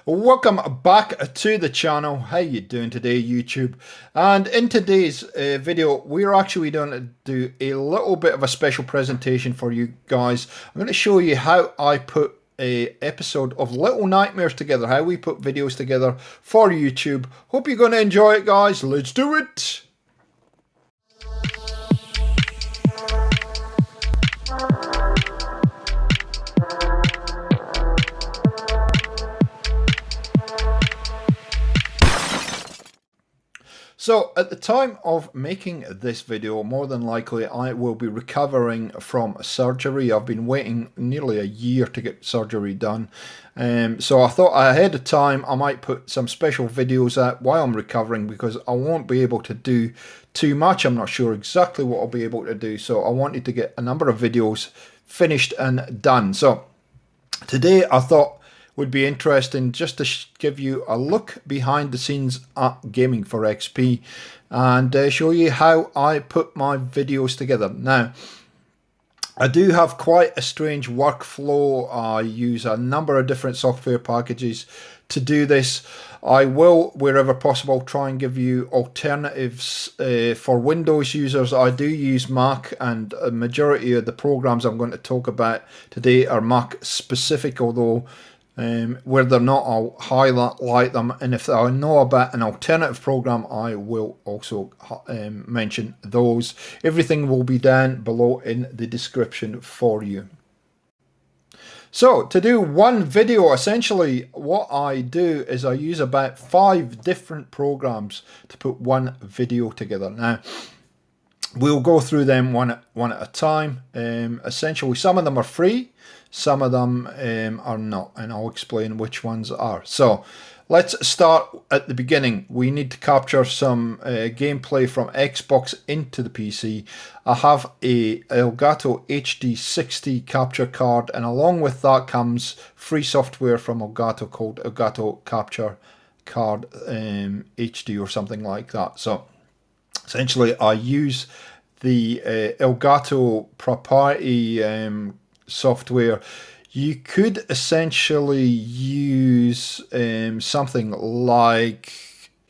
Welcome back to the channel. How you doing today, YouTube? And in today's video, we're actually going to do a little bit of a special presentation for you guys. I'm going to show you how I put a episode of Little Nightmares together, how we put videos together for YouTube. Hope you're going to enjoy it, guys. Let's do it. So at the time of making this video, more than likely I will be recovering from surgery. I've been waiting nearly a year to get surgery done. So I thought ahead of time I might put some special videos out while I'm recovering, because I won't be able to do too much. I'm not sure exactly what I'll be able to do. So I wanted to get a number of videos finished and done. So today I thought would be interesting just to give you a look behind the scenes at G4XP and show you how I put my videos together. Now, I do have quite a strange workflow. I use a number of different software packages to do this. I will, wherever possible, try and give you alternatives for Windows users. I do use Mac, and a majority of the programs I'm going to talk about today are Mac specific, although where they're not, I'll highlight them, and if I know about an alternative program, I will also mention those. Everything will be down below in the description for you. So to do one video, essentially what I do is I use about 5 different programs to put one video together. Now, we'll go through them one at a time. Essentially, some of them are free, some of them are not, and I'll explain which ones are. So let's start at the beginning. We need to capture some gameplay from Xbox into the PC. I have a Elgato HD60 capture card, and along with that comes free software from Elgato called Elgato Capture Card HD or something like that. So essentially, I use the Elgato proprietary software. You could essentially use something like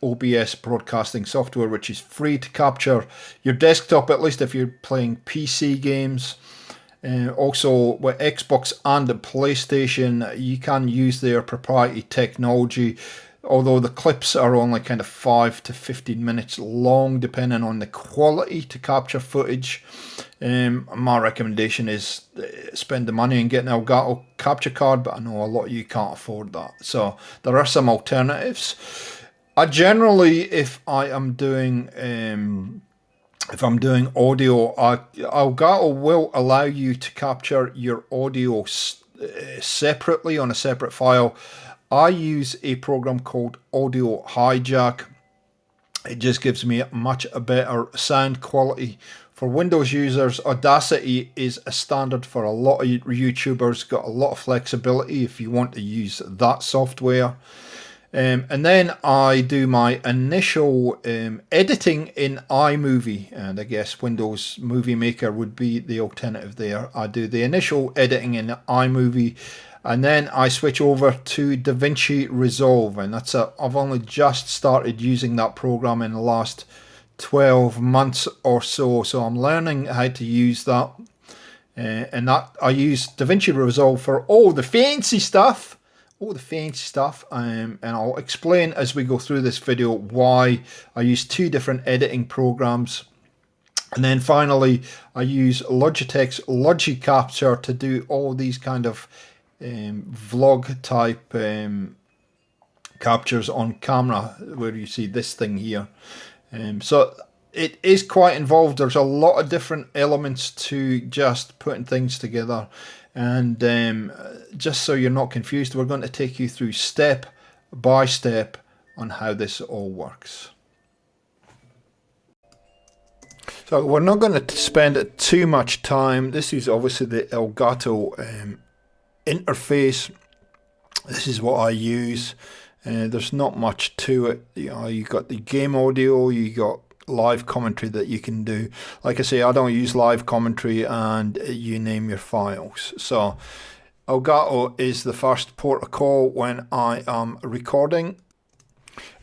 OBS broadcasting software, which is free to capture your desktop, at least if you're playing PC games. Also, with Xbox and the PlayStation, you can use their proprietary technology, although the clips are only kind of 5 to 15 minutes long, depending on the quality to capture footage. My recommendation is spend the money and get an Elgato capture card, but I know a lot of you can't afford that. So there are some alternatives. I generally, if I'm doing audio, Elgato will allow you to capture your audio separately on a separate file. I use a program called Audio Hijack. It just gives me much a better sound quality. For Windows users, Audacity is a standard for a lot of YouTubers. Got a lot of flexibility if you want to use that software. And then I do my initial editing in iMovie, and I guess Windows Movie Maker would be the alternative there. I do the initial editing in iMovie, and then I switch over to DaVinci Resolve, and I've only just started using that program in the last 12 months or so, so I'm learning how to use that. And that I use DaVinci Resolve for all the fancy stuff. And I'll explain as we go through this video why I use 2 different editing programs. And then finally, I use Logitech's Logi Capture to do all these kind of vlog type captures on camera, where you see this thing here. So it is quite involved. There's a lot of different elements to just putting things together. And just so you're not confused, we're going to take you through step by step on how this all works. So we're not going to spend too much time. This is obviously the Elgato interface. This is what I use. There's not much to it. You got the game audio, you got live commentary that you can do. Like I say, I don't use live commentary, and you name your files. So Elgato is the first port of call when I am recording.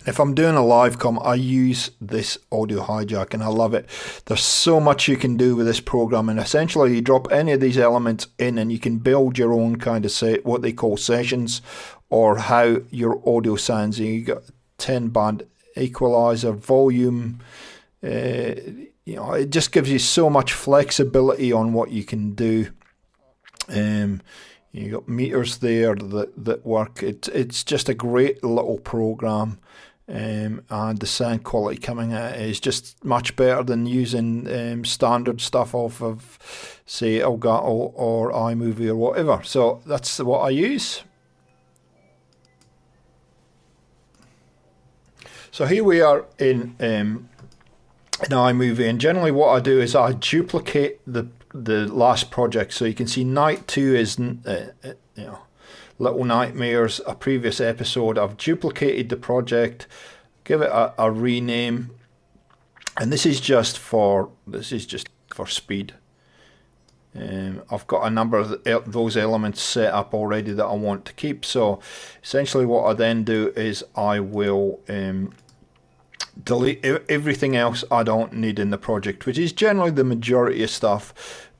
If I'm doing a live com, I use this audio hijack and I love it. There's so much you can do with this program, and essentially you drop any of these elements in and you can build your own kind of what they call sessions, or how your audio sounds. You got 10 band equalizer, volume, you know, it just gives you so much flexibility on what you can do. You got meters there that work. It's just a great little program. And the sound quality coming out is just much better than using standard stuff off of, say, Elgato or iMovie or whatever. So that's what I use. So here we are in iMovie, and generally what I do is I duplicate the last project. So you can see Night 2 is you know, Little Nightmares, a previous episode. I've duplicated the project, give it a rename, and this is just for speed. I've got a number of those elements set up already that I want to keep. So essentially what I then do is I will delete everything else I don't need in the project, which is generally the majority of stuff.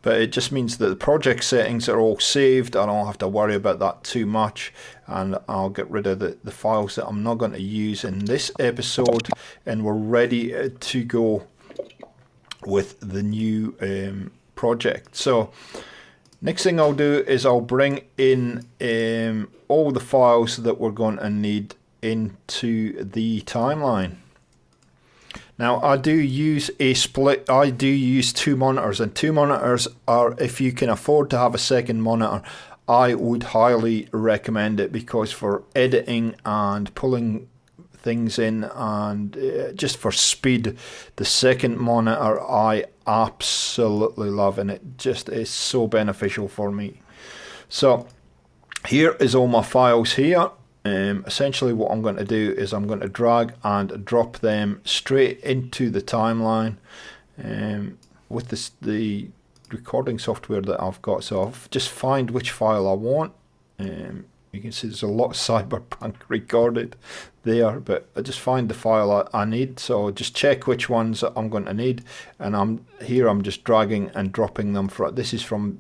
But it just means that the project settings are all saved. I don't have to worry about that too much, and I'll get rid of the files that I'm not going to use in this episode, and we're ready to go with the new project. So next thing I'll do is I'll bring in all the files that we're going to need into the timeline. Now I do use a split. I do use two monitors, and two monitors are, if you can afford to have a second monitor, I would highly recommend it, because for editing and pulling things in and just for speed, the second monitor I absolutely love, and it just is so beneficial for me. So here is all my files here. Essentially what I'm going to do is I'm going to drag and drop them straight into the timeline with the recording software that I've got. So I'll just find which file I want. You can see there's a lot of cyberpunk recorded there, but I just find the file I need. So just check which ones I'm going to need, and I'm just dragging and dropping them. This is from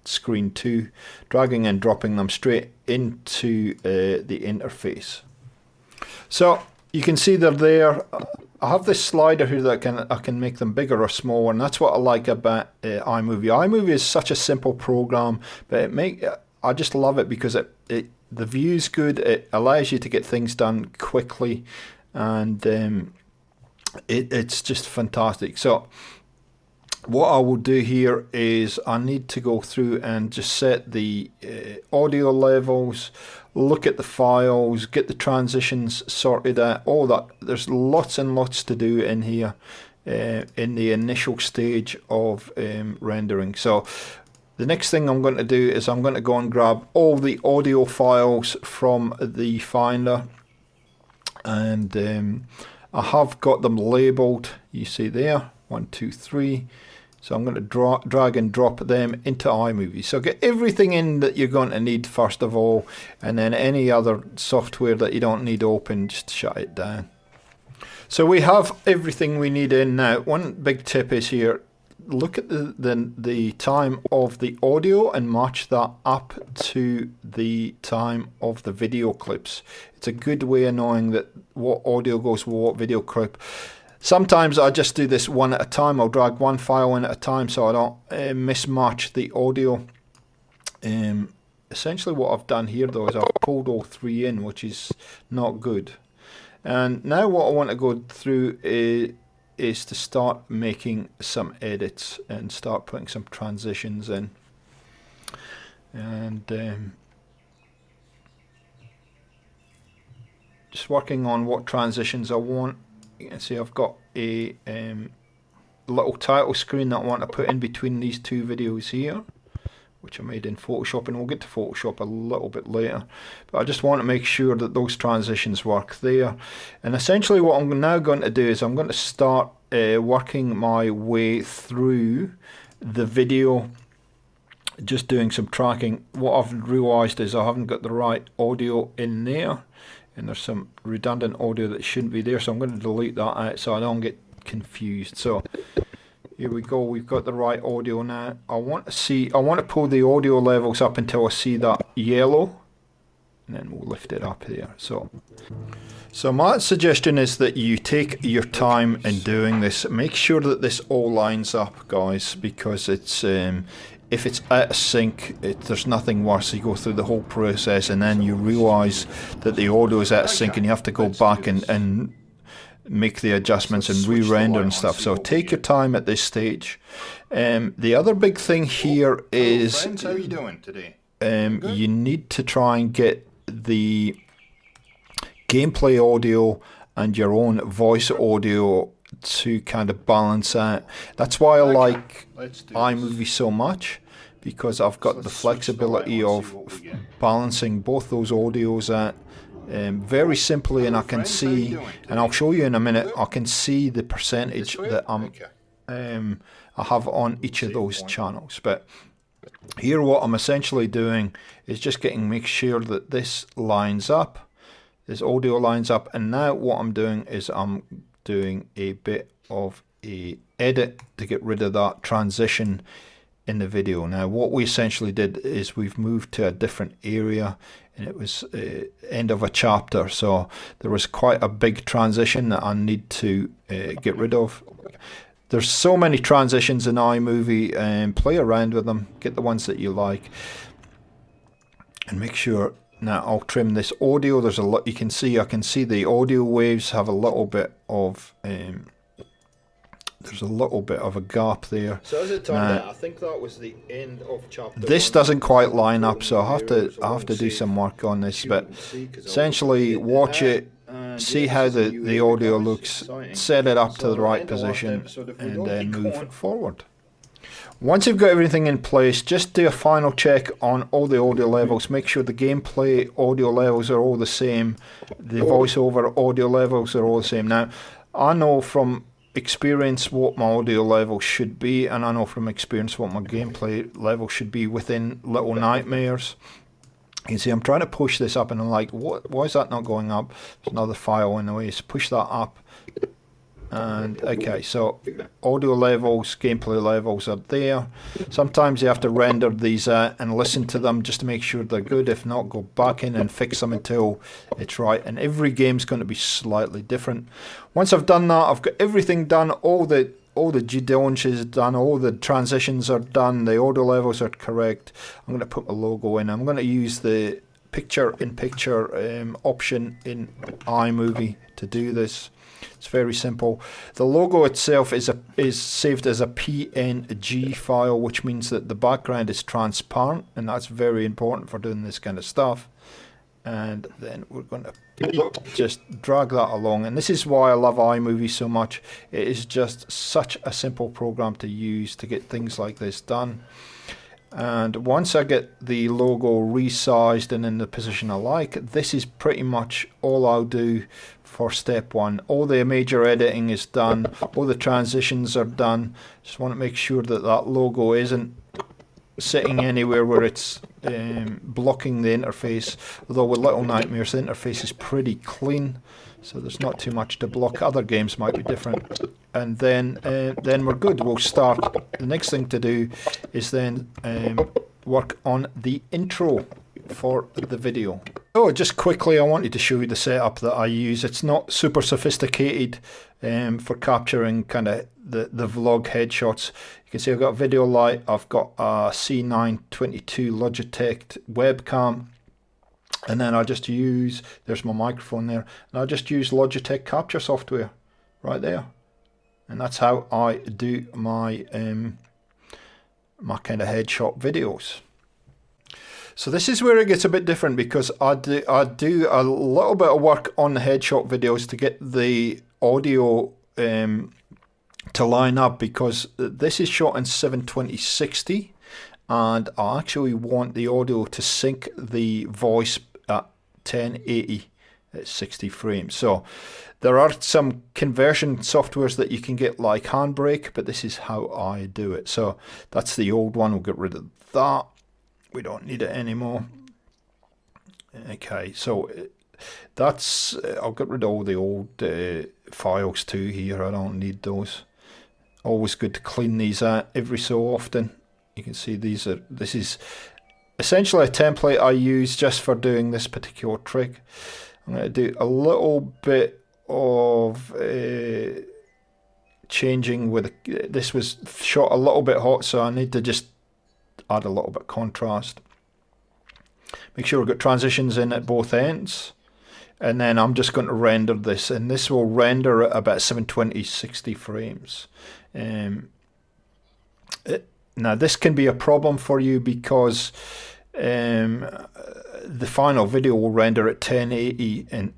screen 2, dragging and dropping them straight into the interface. So you can see they're there. I have this slider here that I can make them bigger or smaller, and that's what I like about iMovie. iMovie is such a simple program, but I just love it because the view's good. It allows you to get things done quickly, and it's just fantastic. So what I will do here is I need to go through and just set the audio levels, look at the files, get the transitions sorted out, all that. There's lots and lots to do in here in the initial stage of rendering. So the next thing I'm going to do is I'm going to go and grab all the audio files from the Finder, and I have got them labeled. You see there, 1, 2, 3. So I'm going to drag and drop them into iMovie. So get everything in that you're going to need first of all, and then any other software that you don't need open, just shut it down. So we have everything we need in now. One big tip is here, look at the time of the audio and match that up to the time of the video clips. It's a good way of knowing that what audio goes with what video clip. Sometimes I just do this one at a time. I'll drag one file in at a time so I don't mismatch the audio. Essentially what I've done here though is I've pulled all three in, which is not good. And now what I want to go through is to start making some edits and start putting some transitions in. And just working on what transitions I want. You can see I've got a little title screen that I want to put in between these two videos here, which I made in Photoshop, and we'll get to Photoshop a little bit later. But I just want to make sure that those transitions work there. And essentially what I'm now going to do is I'm going to start working my way through the video just doing some tracking. What I've realized is I haven't got the right audio in there, and there's some redundant audio that shouldn't be there, so I'm going to delete that out so I don't get confused. So here we go, we've got the right audio now. I want to pull the audio levels up until I see that yellow, and then we'll lift it up here. So my suggestion is that you take your time in doing this. Make sure that this all lines up, guys, because it's if it's out of sync, there's nothing worse. You go through the whole process and then you realise that the audio is out of sync and you have to go back and make the adjustments and re-render and stuff. So take your time at this stage. The other big thing here is friends, how are you doing today? You need to try and get the gameplay audio and your own voice audio to kind of balance out. That's why I like iMovie so much, because I've got the flexibility of balancing both those audios out very simply, and I can see, and I'll show you in a minute, I can see the percentage that I have on each of those channels. But here what I'm essentially doing is just make sure that this lines up, this audio lines up, and now what I'm doing is I'm doing a bit of a edit to get rid of that transition in the video. Now what we essentially did is we've moved to a different area, and it was end of a chapter, so there was quite a big transition that I need to get rid of. There's so many transitions in iMovie, and play around with them, get the ones that you like, and make sure. Now I'll trim this audio. There's a lot you can see. I can see the audio waves have a little bit of there's a little bit of a gap there. So as it turned out, I think that was the end of chapter this 1. Doesn't quite line up, so I have to do some work on this. But essentially, watch it, see how the audio looks, set it up to the right position, and then move forward. Once you've got everything in place, just do a final check on all the audio levels. Make sure the gameplay audio levels are all the same. The voiceover audio levels are all the same. Now, I know from experience what my audio level should be, and I know from experience what my gameplay level should be within Little Nightmares. You can see I'm trying to push this up, and I'm like, why is that not going up? There's another file in the way, so push that up. And okay, so audio levels, gameplay levels are there. Sometimes you have to render these out and listen to them just to make sure they're good. If not, go back in and fix them until it's right. And every game's going to be slightly different. Once I've done that, I've got everything done. All the G4XP is done. All the transitions are done. The audio levels are correct. I'm going to put my logo in. I'm going to use the picture-in-picture option in iMovie to do this. It's very simple. The logo itself is saved as a PNG file, which means that the background is transparent, and that's very important for doing this kind of stuff. And then we're going to just drag that along, and this is why I love iMovie so much. It is just such a simple program to use to get things like this done. And once I get the logo resized and in the position I like, this is pretty much all I'll do for step one. All the major editing is done, all the transitions are done. Just want to make sure that that logo isn't sitting anywhere where it's blocking the interface. Although with Little Nightmares the interface is pretty clean, so there's not too much to block. Other games might be different. And then we're good. We'll start. The next thing to do is then work on the intro for the video. So just quickly, I wanted to show you the setup that I use. It's not super sophisticated for capturing kind of the vlog headshots. You can see I've got a video light, I've got a C922 Logitech webcam, and then I just use, there's my microphone there, and I just use Logitech capture software right there. And that's how I do my my kind of headshot videos. So this is where it gets a bit different, because I do a little bit of work on the headshot videos to get the audio to line up, because this is shot in 720/60, and I actually want the audio to sync the voice at 1080 at 60 frames. So there are some conversion softwares that you can get, like Handbrake, but this is how I do it. So that's the old one. We'll get rid of that. We don't need it anymore. Okay, so that's, I'll get rid of all the old files too here. I don't need those. Always good to clean these out every so often. You can see this is essentially a template I use just for doing this particular trick. I'm going to do a little bit of changing with this was shot a little bit hot, so I need to just add a little bit of contrast. Make sure we've got transitions in at both ends, and then I'm just going to render this, and this will render at about 720 60 frames. Now this can be a problem for you because the final video will render at 1080 and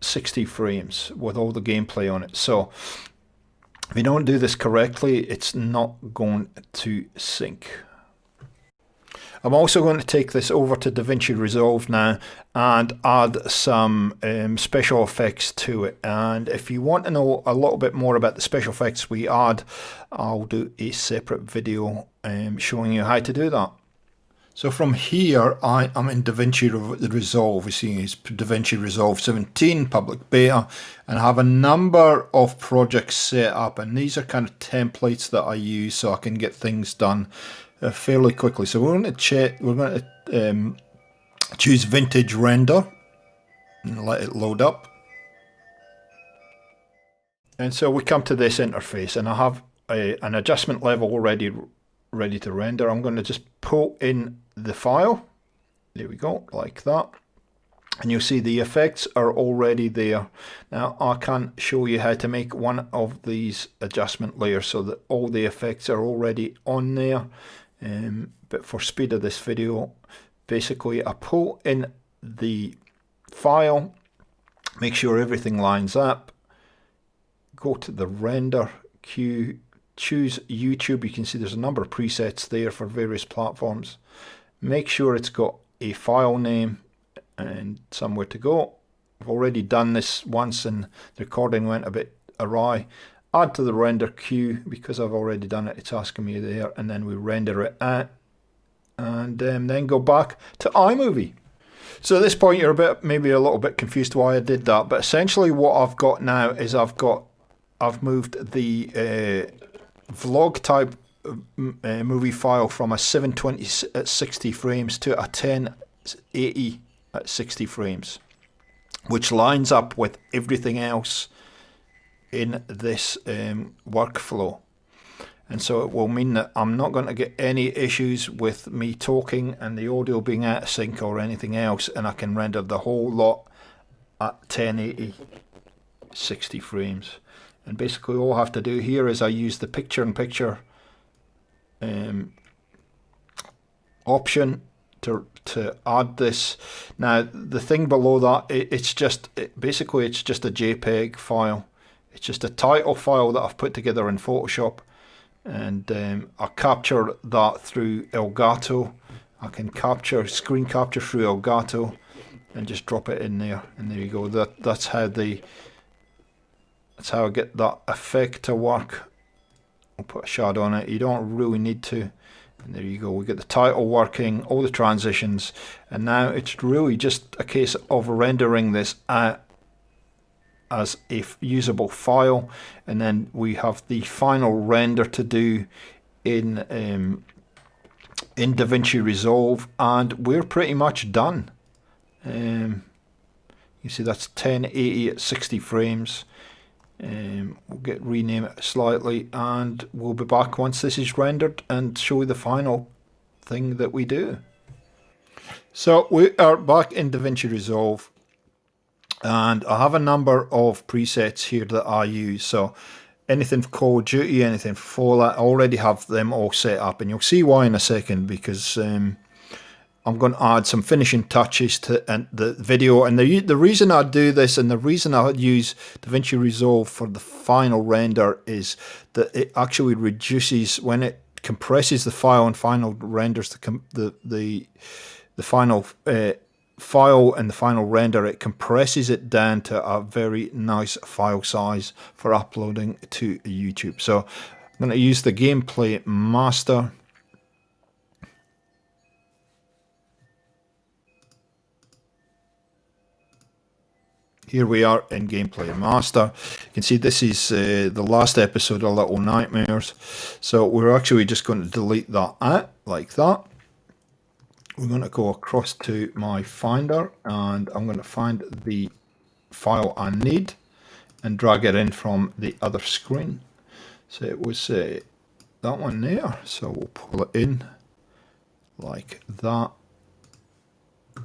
60 frames with all the gameplay on it. So if you don't do this correctly, it's not going to sync. I'm also going to take this over to DaVinci Resolve now and add some special effects to it. And if you want to know a little bit more about the special effects we add, I'll do a separate video showing you how to do that. So from here, I'm in DaVinci Resolve. You see it's DaVinci Resolve 17 public beta, and I have a number of projects set up, and these are kind of templates that I use so I can get things done fairly quickly. So we're going to choose Vintage Render and let it load up. And so we come to this interface, and I have an adjustment level already ready to render. I'm going to just pull in the file. There we go, like that. And you'll see the effects are already there. Now I can show you how to make one of these adjustment layers so that all the effects are already on there. But for speed of this video, basically I pull in the file, make sure everything lines up, go to the render queue, choose YouTube. You can see there's a number of presets there for various platforms. Make sure it's got a file name and somewhere to go. I've already done this once and the recording went a bit awry. Add to the render queue because I've already done it. It's asking me there, and then we render it out, and then go back to iMovie. So at this point you're maybe a little bit confused why I did that, but essentially what I've got now is I've moved the vlog type movie file from a 720 at 60 frames to a 1080 at 60 frames, which lines up with everything else in this workflow. And so it will mean that I'm not going to get any issues with me talking and the audio being out of sync or anything else, and I can render the whole lot at 1080 60 frames. And basically all I have to do here is I use the picture-in-picture option to add this. Now the thing below that, basically it's just a JPEG file. It's just a title file that I've put together in Photoshop, and I capture that through Elgato. I can screen capture through Elgato and just drop it in there, and there you go. That's how I get that effect to work. I'll put a shadow on it. You don't really need to. And there you go. We get the title working, all the transitions, and now it's really just a case of rendering this out as a usable file, and then we have the final render to do in DaVinci Resolve, and we're pretty much done. You see that's 1080 at 60 frames. We'll rename it slightly, and we'll be back once this is rendered and show you the final thing that we do. So we are back in DaVinci Resolve, and I have a number of presets here that I use. So anything for Call of Duty, anything for Fallout, I already have them all set up, and you'll see why in a second, because I'm going to add some finishing touches to the video. And the reason I do this, and the reason I use DaVinci Resolve for the final render, is that it actually reduces, when it compresses the file and final renders the final file and the final render, it compresses it down to a very nice file size for uploading to YouTube. So I'm going to use the gameplay master, Here we are in Gameplay Master. You can see this is the last episode of Little Nightmares. So we're actually just going to delete that out like that. We're going to go across to my Finder and I'm going to find the file I need and drag it in from the other screen. So it was that one there. So we'll pull it in like that.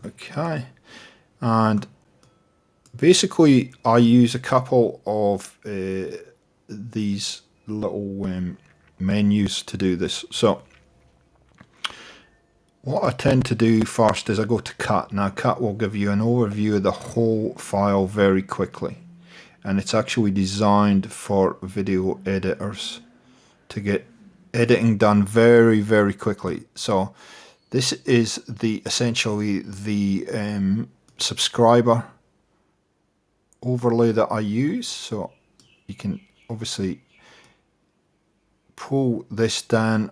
Okay. And basically, I use a couple of these little menus to do this. So what I tend to do first is I go to Cut. Now Cut will give you an overview of the whole file very quickly. And it's actually designed for video editors to get editing done very, very quickly. So this is essentially the subscriber overlay that I use. So you can obviously pull this down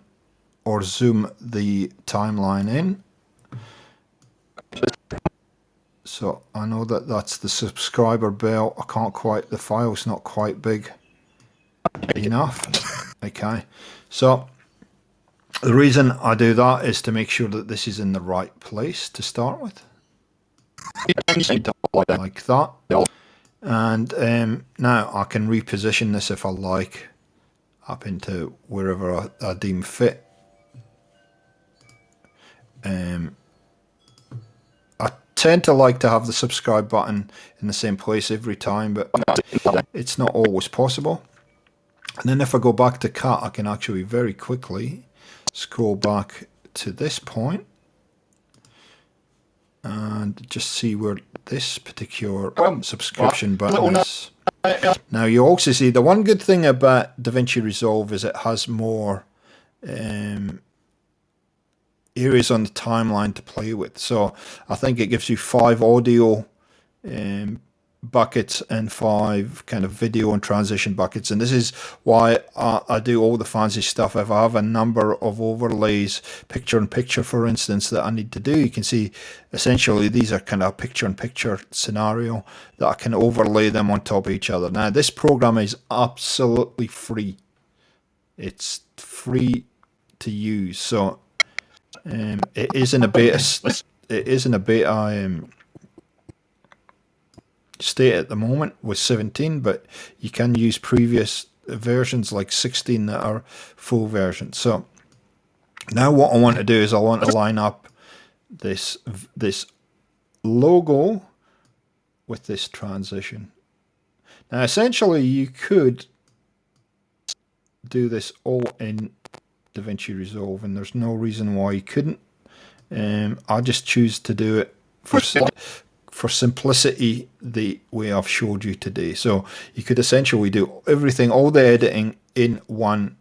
or zoom the timeline in. So I know that that's the subscriber bell. I can't quite, the file's not quite big enough. Okay, so the reason I do that is to make sure that this is in the right place to start with, like that. And now I can reposition this if I like up into wherever I deem fit. I tend to like to have the subscribe button in the same place every time, but it's not always possible. And then if I go back to Cut, I can actually very quickly scroll back to this point and just see where this particular subscription button is. Now you also see the one good thing about DaVinci Resolve is it has more areas on the timeline to play with. So I think it gives you 5 audio buckets and 5 kind of video and transition buckets. And this is why I do all the fancy stuff. If I have a number of overlays, picture in picture, for instance, that I need to do, you can see essentially these are kind of a picture in picture scenario that I can overlay them on top of each other. Now this program is absolutely free. It's free to use. So it is in a beta. It is in a beta state at the moment with 17, but you can use previous versions like 16 that are full versions. So now what I want to do is I want to line up this logo with this transition. Now essentially you could do this all in DaVinci Resolve, and there's no reason why you couldn't. I just choose to do it for simplicity the way I've showed you today. So you could essentially do everything, all the editing in one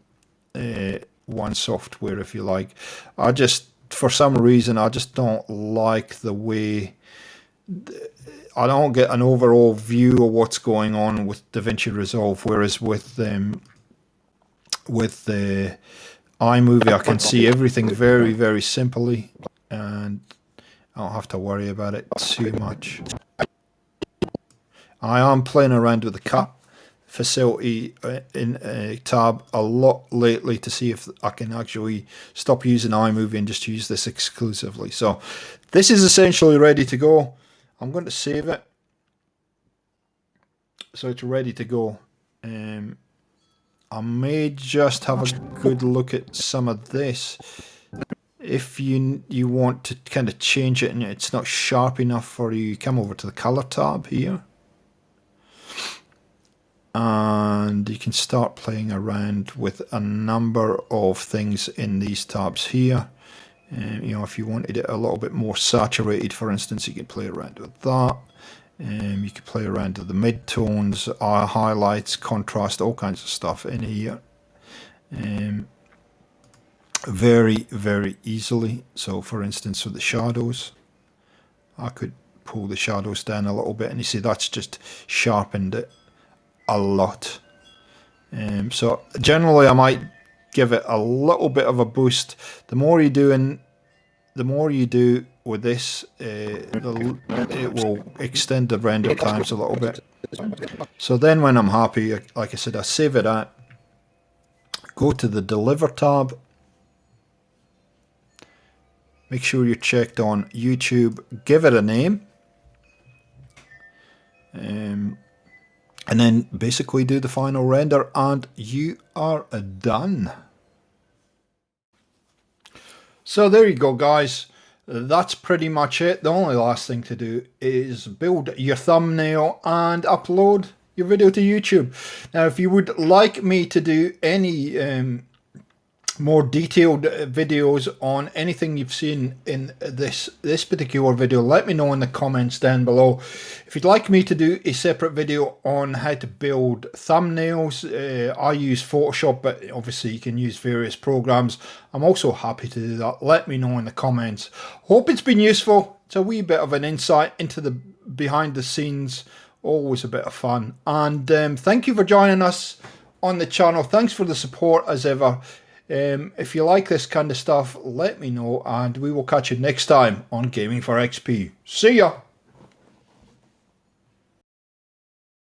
software if you like. I just, for some reason, I just don't like the way, I don't get an overall view of what's going on with DaVinci Resolve, whereas with the iMovie I can see everything very, very simply and I don't have to worry about it too much. I am playing around with the Cut facility in a tab a lot lately to see if I can actually stop using iMovie and just use this exclusively. So this is essentially ready to go. I'm going to save it so it's ready to go. I may just have a good look at some of this. If you want to kind of change it and it's not sharp enough for you, come over to the color tab here. And you can start playing around with a number of things in these tabs here. You know, if you wanted it a little bit more saturated, for instance, you can play around with that. You can play around with the mid-tones, highlights, contrast, all kinds of stuff in here. Very, very easily. So for instance, with the shadows, I could pull the shadows down a little bit and you see that's just sharpened it a lot. So generally I might give it a little bit of a boost. The more you do with this, it will extend the render times a little bit. So then when I'm happy, like I said, I save it at, go to the Deliver tab, make sure you're checked on YouTube, give it a name, and then basically do the final render and you are done. So there you go, guys. That's pretty much it. The only last thing to do is build your thumbnail and upload your video to YouTube. Now, if you would like me to do any more detailed videos on anything you've seen in this particular video, let me know in the comments down below. If you'd like me to do a separate video on how to build thumbnails, I use Photoshop, but obviously you can use various programs. I'm also happy to do that. Let me know in the comments. Hope it's been useful. It's a wee bit of an insight into the behind the scenes, always a bit of fun. And thank you for joining us on the channel. Thanks for the support as ever. If you like this kind of stuff, let me know, and we will catch you next time on G4XP. See ya!